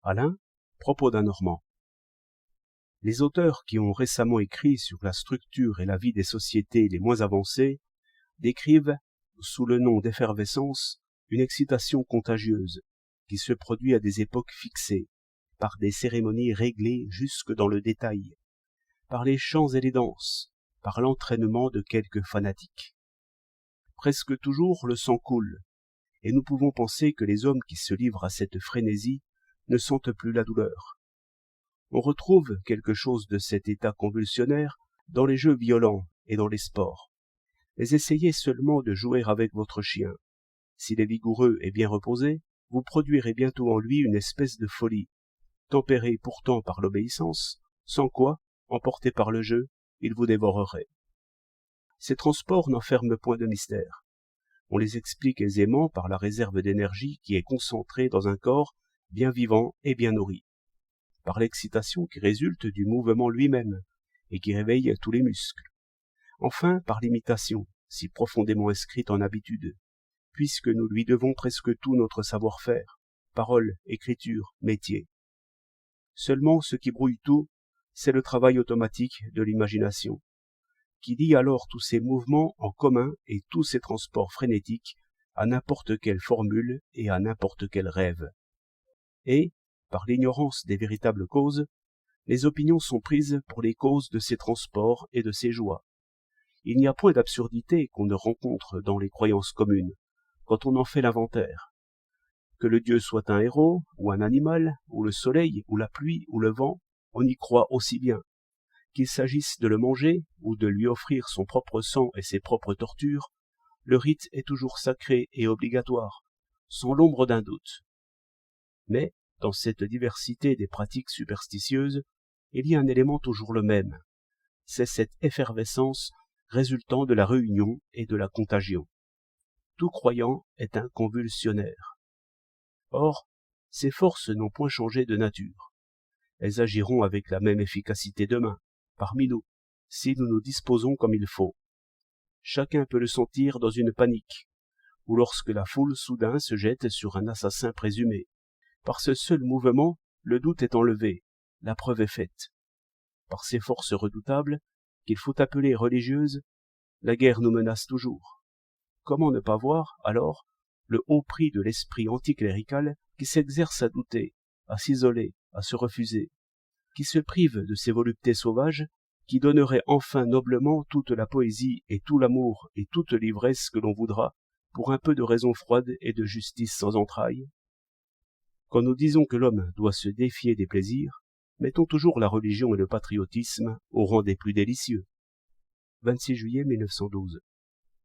Alain, propos d'un Normand. Les auteurs qui ont récemment écrit sur la structure et la vie des sociétés les moins avancées décrivent, sous le nom d'effervescence, une excitation contagieuse qui se produit à des époques fixées, par des cérémonies réglées jusque dans le détail, par les chants et les danses, par l'entraînement de quelques fanatiques. Presque toujours le sang coule, et nous pouvons penser que les hommes qui se livrent à cette frénésie ne sentent plus la douleur. On retrouve quelque chose de cet état convulsionnaire dans les jeux violents et dans les sports. Mais essayez seulement de jouer avec votre chien. S'il est vigoureux et bien reposé, vous produirez bientôt en lui une espèce de folie, tempérée pourtant par l'obéissance, sans quoi, emporté par le jeu, il vous dévorerait. Ces transports n'enferment point de mystère. On les explique aisément par la réserve d'énergie qui est concentrée dans un corps bien vivant et bien nourri, par l'excitation qui résulte du mouvement lui-même et qui réveille tous les muscles, enfin par l'imitation, si profondément inscrite en habitude, puisque nous lui devons presque tout notre savoir-faire, parole, écriture, métier. Seulement ce qui brouille tout, c'est le travail automatique de l'imagination, qui lie alors tous ces mouvements en commun et tous ces transports frénétiques à n'importe quelle formule et à n'importe quel rêve. Et, par l'ignorance des véritables causes, les opinions sont prises pour les causes de ces transports et de ces joies. Il n'y a point d'absurdité qu'on ne rencontre dans les croyances communes, quand on en fait l'inventaire. Que le Dieu soit un héros, ou un animal, ou le soleil, ou la pluie, ou le vent, on y croit aussi bien. Qu'il s'agisse de le manger, ou de lui offrir son propre sang et ses propres tortures, le rite est toujours sacré et obligatoire, sans l'ombre d'un doute. Mais, dans cette diversité des pratiques superstitieuses, il y a un élément toujours le même. C'est cette effervescence résultant de la réunion et de la contagion. Tout croyant est un convulsionnaire. Or, ces forces n'ont point changé de nature. Elles agiront avec la même efficacité demain, parmi nous, si nous nous disposons comme il faut. Chacun peut le sentir dans une panique, ou lorsque la foule soudain se jette sur un assassin présumé. Par ce seul mouvement, le doute est enlevé, la preuve est faite. Par ces forces redoutables, qu'il faut appeler religieuses, la guerre nous menace toujours. Comment ne pas voir, alors, le haut prix de l'esprit anticlérical qui s'exerce à douter, à s'isoler, à se refuser, qui se prive de ses voluptés sauvages, qui donnerait enfin noblement toute la poésie et tout l'amour et toute l'ivresse que l'on voudra pour un peu de raison froide et de justice sans entrailles? Quand nous disons que l'homme doit se défier des plaisirs, mettons toujours la religion et le patriotisme au rang des plus délicieux. 26 juillet 1912.